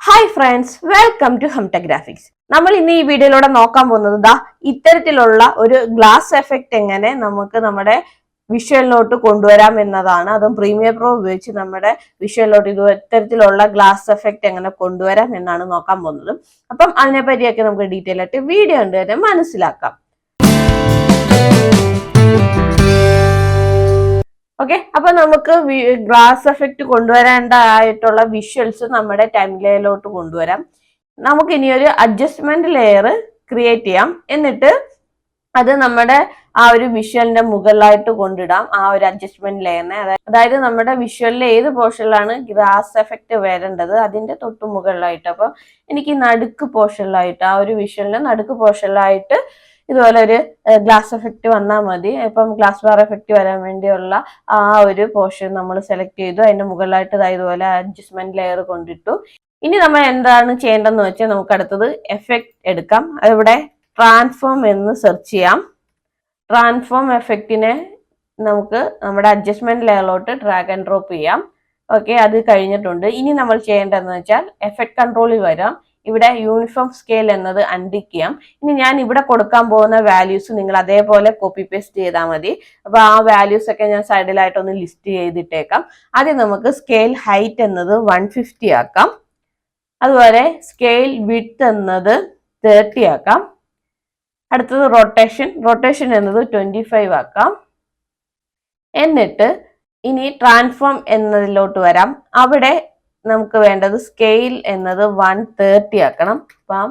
Hi friends, welcome to Humtech graphics. നമ്മൾ ഇന്ന് ഈ വീഡിയോയിലൂടെ നോക്കാൻ പോകുന്നത് ഇത്തരത്തിലുള്ള ഒരു ഗ്ലാസ് എഫക്റ്റ് എങ്ങനെ നമുക്ക് നമ്മുടെ വിഷ്വലിലോട്ട് കൊണ്ടുവരാം എന്നതാണ്. അതും പ്രീമിയർ പ്രോ ഉപയോഗിച്ച് നമ്മുടെ വിഷ്വലിലോട്ട് ഇത്തരത്തിലുള്ള ഗ്ലാസ് എഫക്റ്റ് എങ്ങനെ കൊണ്ടുവരാം എന്നാണ് നോക്കാൻ പോകുന്നത്. അപ്പം അതിനെ പറ്റിയൊക്കെ നമുക്ക് ഡീറ്റെയിൽ ആയിട്ട് വീഡിയോ ഉണ്ട് തന്നെ മനസ്സിലാക്കാം. ഓക്കെ, അപ്പൊ നമുക്ക് ഗ്ലാസ് എഫക്റ്റ് കൊണ്ടുവരേണ്ടതായിട്ടുള്ള വിഷ്വൽസ് നമ്മുടെ ടൈംലൈനിലോട്ട് കൊണ്ടുവരാം. നമുക്ക് ഇനി ഒരു അഡ്ജസ്റ്റ്മെന്റ് ലെയർ ക്രിയേറ്റ് ചെയ്യാം. എന്നിട്ട് അത് നമ്മുടെ ആ ഒരു വിഷ്വലിന്റെ മുകളിലായിട്ട് കൊണ്ടിടാം. ആ ഒരു അഡ്ജസ്റ്റ്മെന്റ് ലെയറിനെ, അതായത് നമ്മുടെ വിഷ്വലിലെ ഏത് പോർഷനിലാണ് ഗ്ലാസ് എഫക്റ്റ് വരേണ്ടത് അതിന്റെ തൊട്ട് മുകളിലായിട്ട്. അപ്പൊ എനിക്ക് നടുക്ക് പോർഷനിലായിട്ട്, ആ ഒരു വിഷ്വലിന്റെ നടുക്ക് പോർഷനിലായിട്ട് ഇതുപോലെ ഒരു ഗ്ലാസ് എഫക്റ്റ് വന്നാൽ മതി. ഇപ്പം ഗ്ലാസ് ബാർ എഫക്റ്റ് വരാൻ വേണ്ടിയുള്ള ആ ഒരു പോർഷൻ നമ്മൾ സെലക്ട് ചെയ്തു. അതിന്റെ മുകളിലായിട്ട് ഇതുപോലെ അഡ്ജസ്റ്റ്മെന്റ് ലെയർ കൊണ്ടിട്ടു. ഇനി നമ്മൾ എന്താണ് ചെയ്യേണ്ടതെന്ന് വെച്ചാൽ നമുക്ക് അടുത്തത് എഫക്റ്റ് എടുക്കാം. അതിവിടെ ട്രാൻസ്ഫോം എന്ന് സെർച്ച് ചെയ്യാം. ട്രാൻസ്ഫോം എഫക്റ്റിനെ നമുക്ക് നമ്മുടെ അഡ്ജസ്റ്റ്മെന്റ് ലെയറിലോട്ട് ഡ്രാഗ് ആൻഡ് ഡ്രോപ്പ് ചെയ്യാം. ഓക്കെ, അത് കഴിഞ്ഞിട്ടുണ്ട്. ഇനി നമ്മൾ ചെയ്യേണ്ടതെന്ന് വെച്ചാൽ എഫക്റ്റ് കൺട്രോളിൽ വരാം. ഇവിടെ യൂണിഫോം സ്കെയിൽ എന്നത് അൺടിക്ക് ചെയ്യാം. ഇനി ഞാൻ ഇവിടെ കൊടുക്കാൻ പോകുന്ന വാല്യൂസ് നിങ്ങൾ അതേപോലെ കോപ്പി പേസ്റ്റ് ചെയ്താൽ മതി. അപ്പൊ ആ വാല്യൂസ് ഒക്കെ ഞാൻ സൈഡിലായിട്ടൊന്ന് ലിസ്റ്റ് ചെയ്തിട്ടേക്കാം. ആദ്യം നമുക്ക് സ്കെയിൽ ഹൈറ്റ് എന്നത് 150 ആക്കാം. അതുപോലെ സ്കെയിൽ വിഡ്ത്ത് എന്നത് 30 ആക്കാം. അടുത്തത് റൊട്ടേഷൻ എന്നത് 25 ആക്കാം. എന്നിട്ട് ഇനി ട്രാൻസ്ഫോം എന്നതിലോട്ട് വരാം. അവിടെ നമുക്ക് വേണ്ടത് സ്കെയിൽ എന്നത് 130 ആക്കണം. അപ്പം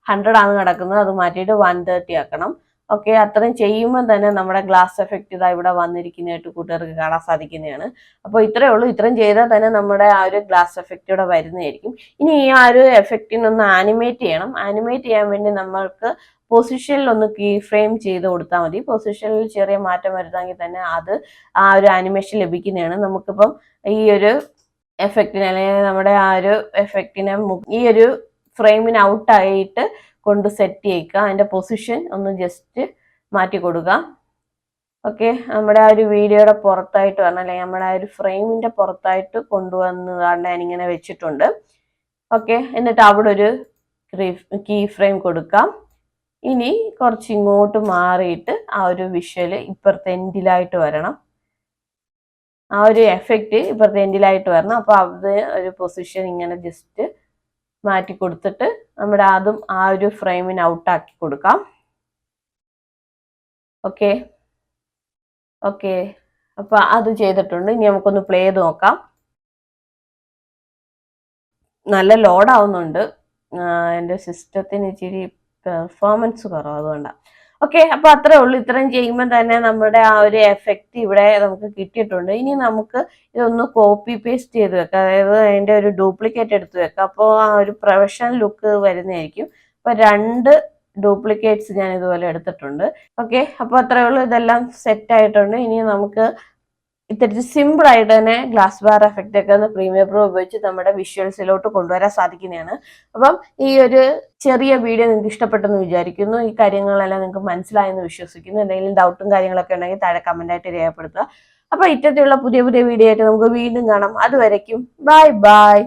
100 ആണ് കിടക്കുന്നത്, അത് മാറ്റിയിട്ട് 130 ആക്കണം. ഓക്കെ, അത്രയും ചെയ്യുമ്പോൾ തന്നെ നമ്മുടെ ഗ്ലാസ് എഫക്റ്റ് ഇതാ ഇവിടെ വന്നിരിക്കുന്നതായിട്ട് കൂട്ടുകാർക്ക് കാണാൻ സാധിക്കുന്നതാണ്. അപ്പോൾ ഇത്രയേ ഉള്ളൂ. ഇത്രയും ചെയ്താൽ തന്നെ നമ്മുടെ ആ ഒരു ഗ്ലാസ് എഫക്റ്റ് ഇവിടെ വരുന്നതായിരിക്കും. ഇനി ഈ ആ ഒരു എഫക്റ്റിനൊന്ന് ആനിമേറ്റ് ചെയ്യണം. ആനിമേറ്റ് ചെയ്യാൻ വേണ്ടി നമ്മൾക്ക് പൊസിഷനിൽ ഒന്ന് കീ ഫ്രെയിം ചെയ്ത് കൊടുത്താൽ മതി. പൊസിഷനിൽ ചെറിയ മാറ്റം വരുത്താമെങ്കിൽ തന്നെ അത് ആ ഒരു ആനിമേഷൻ ലഭിക്കുന്നതാണ്. നമുക്കിപ്പം ഈ ഒരു എഫക്റ്റിനെ അല്ലെങ്കിൽ നമ്മുടെ ആ ഒരു എഫക്റ്റിനെ ഈ ഒരു ഫ്രെയിമിന് ഔട്ടായിട്ട് കൊണ്ട് സെറ്റ് ചെയ്യിക്കുക. അതിന്റെ പൊസിഷൻ ഒന്ന് ജസ്റ്റ് മാറ്റി കൊടുക്കുക. ഓക്കെ, നമ്മുടെ ആ ഒരു വീഡിയോയുടെ പുറത്തായിട്ട് വരണം, അല്ലെങ്കിൽ നമ്മുടെ ആ ഒരു ഫ്രെയിമിന്റെ പുറത്തായിട്ട് കൊണ്ടുവന്നതാണ് ഞാനിങ്ങനെ വെച്ചിട്ടുണ്ട്. ഓക്കെ, എന്നിട്ട് അവിടെ ഒരു കീ ഫ്രെയിം കൊടുക്കാം. ഇനി കുറച്ച് ഇങ്ങോട്ട് മാറിയിട്ട് ആ ഒരു വിഷ്വല് ഇപ്പുറത്തെ എൻഡിലായിട്ട് വരണം. ആ ഒരു എഫക്റ്റ് ഇപ്പുറത്തെ എൻഡിലായിട്ട് വരണം. അപ്പൊ അത് ഒരു പൊസിഷൻ ഇങ്ങനെ ജസ്റ്റ് മാറ്റി കൊടുത്തിട്ട് നമ്മുടെ അതും ആ ഒരു ഫ്രെയിമിന് ഔട്ടാക്കി കൊടുക്കാം. ഓക്കെ ഓക്കെ അപ്പൊ അത് ചെയ്തിട്ടുണ്ട്. ഇനി നമുക്കൊന്ന് പ്ലേ ചെയ്ത് നോക്കാം. നല്ല ലോഡ് ആവുന്നുണ്ട്. എൻ്റെ സിസ്റ്റത്തിന് ഇച്ചിരി പെർഫോമൻസ് കുറവ്, അതുകൊണ്ടാണ്. ഓക്കെ, അപ്പൊ അത്രേ ഉള്ളൂ. ഇത്രയും ചെയ്യുമ്പോൾ തന്നെ നമ്മുടെ ആ ഒരു എഫക്റ്റ് ഇവിടെ നമുക്ക് കിട്ടിയിട്ടുണ്ട്. ഇനി നമുക്ക് ഇതൊന്ന് കോപ്പി പേസ്റ്റ് ചെയ്ത് വെക്കാം, അതായത് അതിന്റെ ഒരു ഡ്യൂപ്ലിക്കേറ്റ് എടുത്ത് വെക്കാം. അപ്പോൾ ആ ഒരു പ്രൊഫഷണൽ ലുക്ക് വരുന്നതായിരിക്കും. അപ്പൊ 2 ഡ്യൂപ്ലിക്കേറ്റ്സ് ഞാൻ ഇതുപോലെ എടുത്തിട്ടുണ്ട്. ഓക്കെ, അപ്പൊ അത്രേ ഉള്ളൂ. ഇതെല്ലാം സെറ്റ് ആയിട്ടുണ്ട്. ഇനി നമുക്ക് ഇത്തരത്തിൽ സിമ്പിൾ ആയിട്ട് തന്നെ ഗ്ലാസ് ബാർ എഫക്റ്റ് ഒക്കെ ഒന്ന് പ്രീമിയർ പ്രോ ഉപയോഗിച്ച് നമ്മുടെ വിഷ്വൽസിലോട്ട് കൊണ്ടുവരാൻ സാധിക്കുന്നതാണ്. അപ്പം ഈ ഒരു ചെറിയ വീഡിയോ നിങ്ങൾക്ക് ഇഷ്ടപ്പെട്ടെന്ന് വിചാരിക്കുന്നു. ഈ കാര്യങ്ങളെല്ലാം നിങ്ങൾക്ക് മനസ്സിലായെന്ന് വിശ്വസിക്കുന്നു. എന്തെങ്കിലും ഡൗട്ടും കാര്യങ്ങളൊക്കെ ഉണ്ടെങ്കിൽ താഴെ കമന്റ് ആയിട്ട് രേഖപ്പെടുത്തുക. അപ്പൊ ഇത്തരത്തിലുള്ള പുതിയ പുതിയ വീഡിയോ ആയിട്ട് നമുക്ക് വീണ്ടും കാണാം. അതുവരയ്ക്കും ബൈ ബൈ.